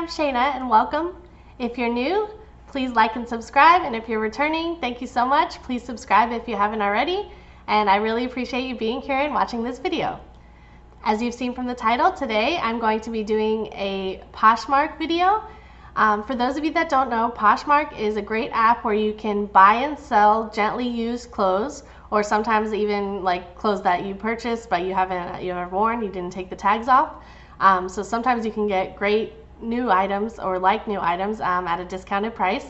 I'm Shayna and welcome. If you're new, please like and subscribe, and if you're returning, thank you so much. Please subscribe if you haven't already, and I really appreciate you being here and watching this video. As you've seen from the title, today I'm going to be doing a Poshmark video. For those of you that don't know, Poshmark is a great app where you can buy and sell gently used clothes, or sometimes even like clothes that you purchased but you haven't worn, you didn't take the tags off. So sometimes you can get great new items or like new items at a discounted price.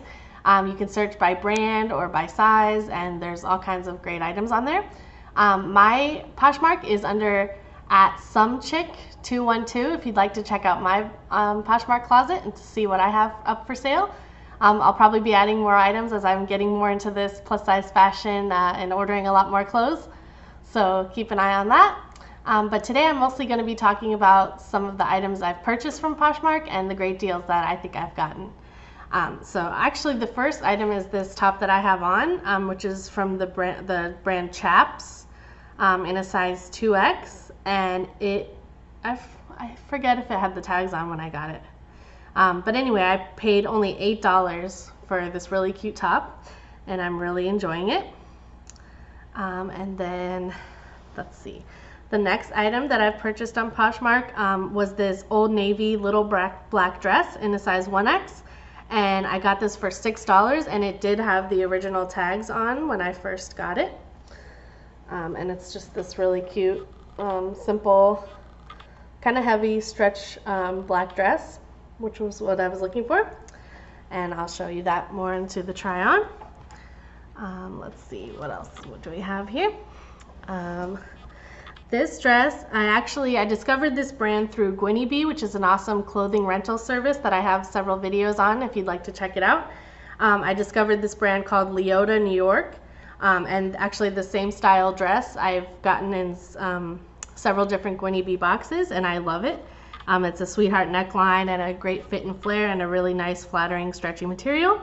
You can search by brand or by size, and there's all kinds of great items on there. My Poshmark is under @somechick212 if you'd like to check out my Poshmark closet and to see what I have up for sale. I'll probably be adding more items as I'm getting more into this plus size fashion and ordering a lot more clothes. So keep an eye on that. But today I'm mostly going to be talking about some of the items I've purchased from Poshmark and the great deals that I think I've gotten. So actually the first item is this top that I have on, which is from the brand Chaps in a size 2X, and I forget if it had the tags on when I got it. But anyway, I paid only $8 for this really cute top, and I'm really enjoying it. And then, let's see. The next item that I've purchased on Poshmark was this Old Navy little black dress in a size 1X, and I got this for $6, and it did have the original tags on when I first got it. And it's just this really cute, simple, kind of heavy stretch black dress, which was what I was looking for. And I'll show you that more into the try on. Let's see, what else? What do we have here? This dress, I discovered this brand through Gwynnie Bee, which is an awesome clothing rental service that I have several videos on if you'd like to check it out. I discovered this brand called Leota, New York, and actually the same style dress I've gotten in several different Gwynnie Bee boxes, and I love it. It's a sweetheart neckline and a great fit and flare and a really nice flattering stretchy material.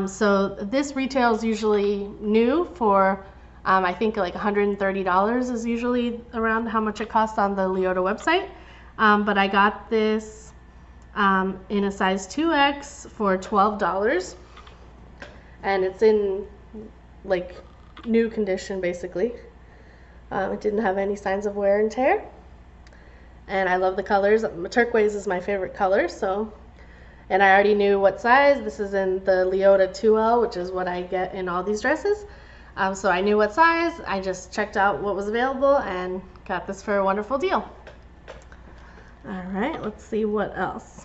So this retails usually new for I think like $130 is usually around how much it costs on the Leota website. But I got this in a size 2X for $12. And it's in like new condition basically. It didn't have any signs of wear and tear. And I love the colors. Turquoise is my favorite color, so. And I already knew what size. This is in the Leota 2L, which is what I get in all these dresses. So I knew what size. I just checked out what was available and got this for a wonderful deal. All right, let's see what else.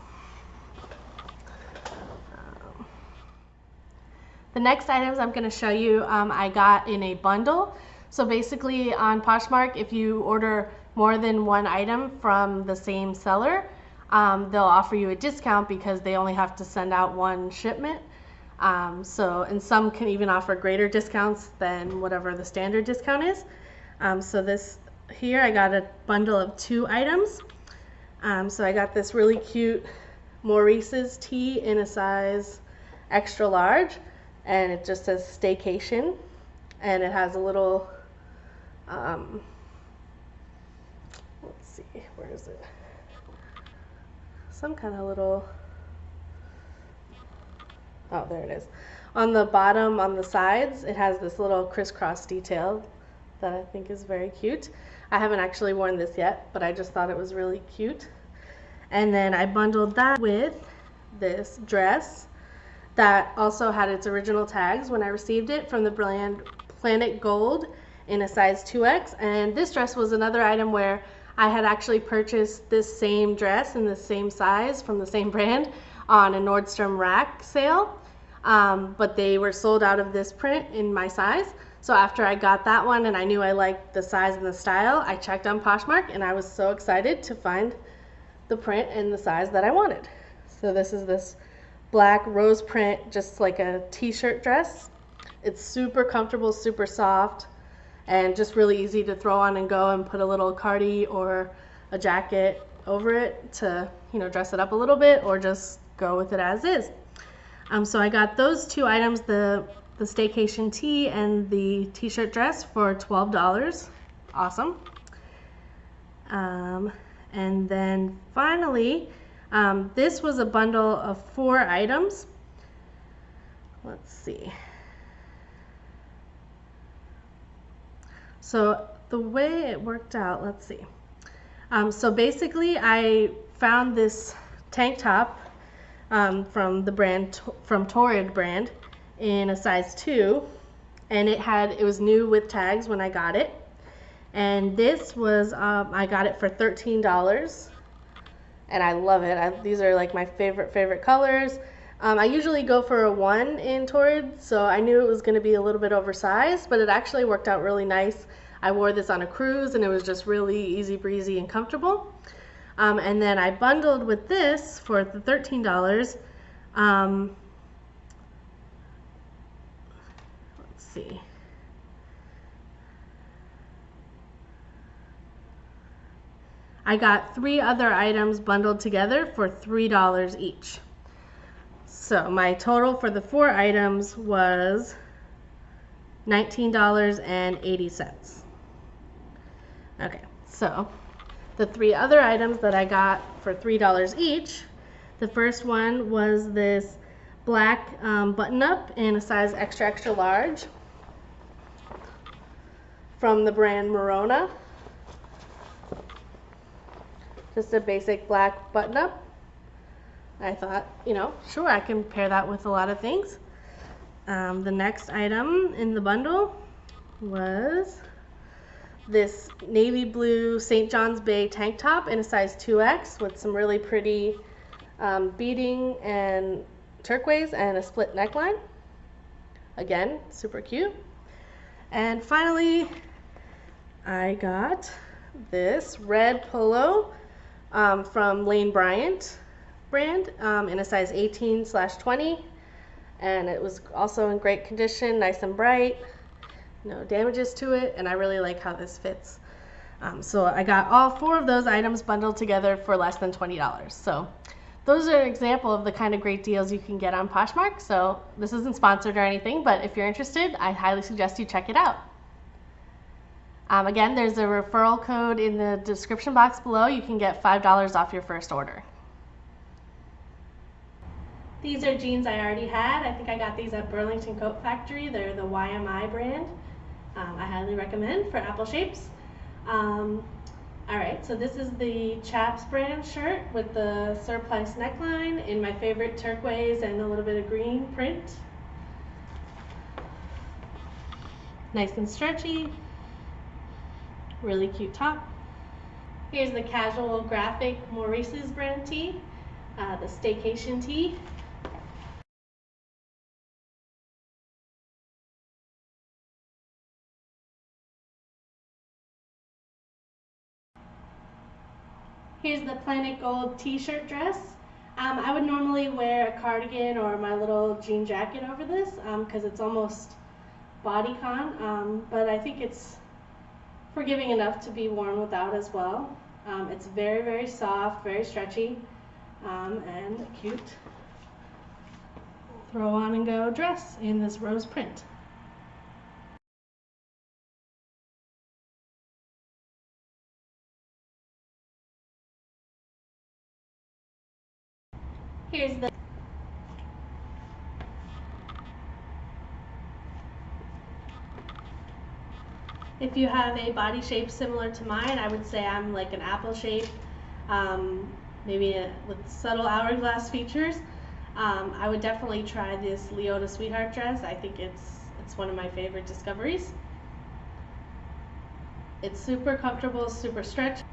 The next items I'm going to show you I got in a bundle. So basically on Poshmark, if you order more than one item from the same seller, they'll offer you a discount because they only have to send out one shipment. And some can even offer greater discounts than whatever the standard discount is. So this here, I got a bundle of 2 items. So I got this really cute Maurices tee in a size extra large, and it just says staycation, and it has a little, let's see, where is it? Some kind of little, oh, there it is. On the bottom, on the sides, it has this little crisscross detail that I think is very cute. I haven't actually worn this yet, but I just thought it was really cute. And then I bundled that with this dress that also had its original tags when I received it from the brand Planet Gold in a size 2X. And this dress was another item where I had actually purchased this same dress in the same size from the same brand on a Nordstrom Rack sale, but they were sold out of this print in my size. So after I got that one and I knew I liked the size and the style, I checked on Poshmark and I was so excited to find the print and the size that I wanted. So this is this black rose print, just like a t-shirt dress. It's super comfortable, super soft, and just really easy to throw on and go and put a little cardi or a jacket over it to, dress it up a little bit or just go with it as is. So I got those 2 items, the staycation tee and the t-shirt dress, for $12. Awesome. And then finally, This was a bundle of 4 items. Let's see. So the way it worked out, let's see. So basically I found this tank top from the brand, from Torrid brand, in a size 2, and it was new with tags when I got it. And this was, I got it for $13, and I love it. These are like my favorite colors. I usually go for a 1 in Torrid, so I knew it was going to be a little bit oversized, but it actually worked out really nice. I wore this on a cruise, and it was just really easy breezy and comfortable. And then I bundled with this for the $13. Let's see. I got 3 other items bundled together for $3 each. So my total for the 4 items was $19.80. Okay, so the 3 other items that I got for $3 each, the first one was this black button-up in a size extra large from the brand Morona. Just a basic black button-up. I thought, sure, I can pair that with a lot of things. The next item in the bundle was this navy blue St. John's Bay tank top in a size 2X with some really pretty beading and turquoise and a split neckline. Again, super cute. And finally, I got this red polo from Lane Bryant brand in a size 18/20, and it was also in great condition, nice and bright, no damages to it, and I really like how this fits. So I got all 4 of those items bundled together for less than $20. So those are an example of the kind of great deals you can get on Poshmark. So this isn't sponsored or anything, but if you're interested, I highly suggest you check it out. Again, there's a referral code in the description box below. You can get $5 off your first order. These are jeans I already had. I think I got these at Burlington Coat Factory. They're the YMI brand. I highly recommend for apple shapes. Alright, so this is the Chaps brand shirt with the surplice neckline in my favorite turquoise and a little bit of green print. Nice and stretchy. Really cute top. Here's the casual graphic Maurices brand tee, the staycation tee. Here's the Planet Gold t-shirt dress. I would normally wear a cardigan or my little jean jacket over this because it's almost bodycon, but I think it's forgiving enough to be worn without as well. It's very soft, very stretchy, and a cute throw on and go dress in this rose print. Here's the If you have a body shape similar to mine, I would say I'm like an apple shape, maybe with subtle hourglass features. I would definitely try this Leota Sweetheart dress. I think it's one of my favorite discoveries. It's super comfortable, super stretchy.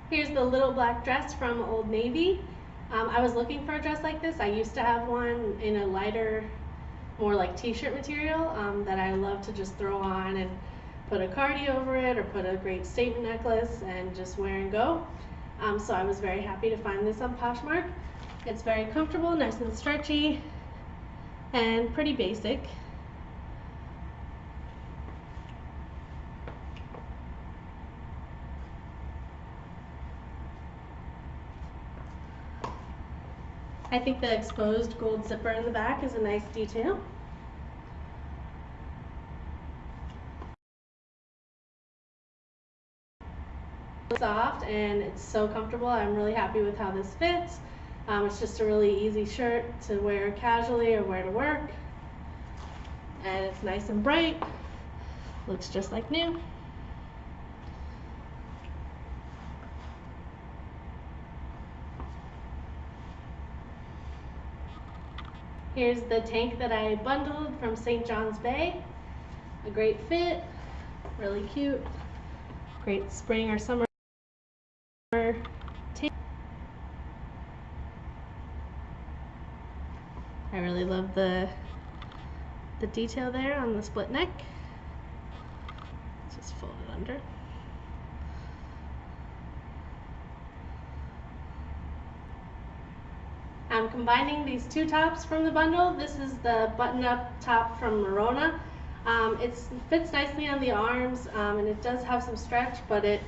Here's the little black dress from Old Navy. I was looking for a dress like this. I used to have one in a lighter, more like t-shirt material that I love to just throw on and put a cardi over it or put a great statement necklace and just wear and go. So I was very happy to find this on Poshmark. It's very comfortable, nice and stretchy, and pretty basic. I think the exposed gold zipper in the back is a nice detail. Soft and it's so comfortable. I'm really happy with how this fits. It's just a really easy shirt to wear casually or wear to work. And it's nice and bright. Looks just like new. Here's the tank that I bundled from St. John's Bay. A great fit, really cute. Great spring or summer tank. I really love the detail there on the split neck. Just fold it under. I'm combining these two tops from the bundle. This is the button-up top from Merona. It fits nicely on the arms, and it does have some stretch, but it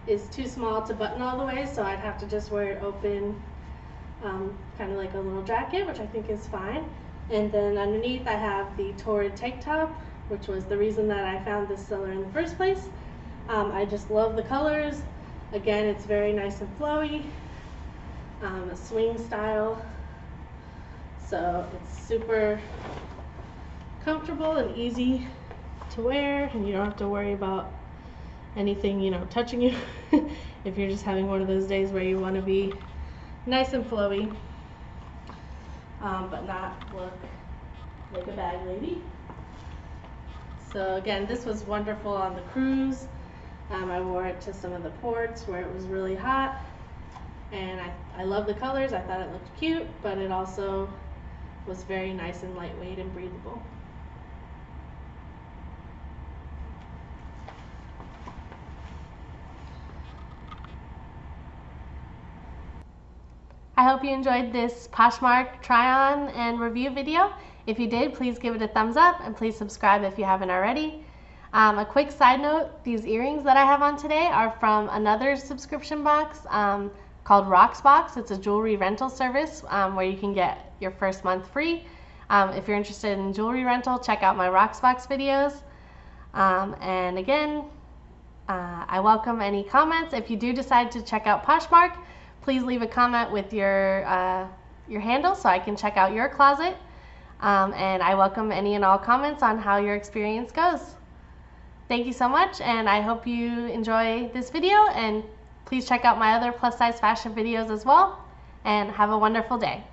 is too small to button all the way, so I'd have to just wear it open, kind of like a little jacket, which I think is fine. And then underneath I have the Torrid tank top, which was the reason that I found this seller in the first place. I just love the colors. Again, it's very nice and flowy, a swing style, so it's super comfortable and easy to wear, and you don't have to worry about anything, you know, touching you if you're just having one of those days where you want to be nice and flowy, but not look like a bag lady. So again, this was wonderful on the cruise. I wore it to some of the ports where it was really hot, and I love the colors. I thought it looked cute, but it also was very nice and lightweight and breathable. I hope you enjoyed this Poshmark try-on and review video. If you did, please give it a thumbs up and please subscribe if you haven't already. A quick side note, these earrings that I have on today are from another subscription box called Rocksbox. It's a jewelry rental service where you can get your first month free. If you're interested in jewelry rental, check out my Rocksbox videos. And again, I welcome any comments. If you do decide to check out Poshmark, please leave a comment with your handle so I can check out your closet. And I welcome any and all comments on how your experience goes. Thank you so much, and I hope you enjoy this video, and please check out my other plus size fashion videos as well, and have a wonderful day.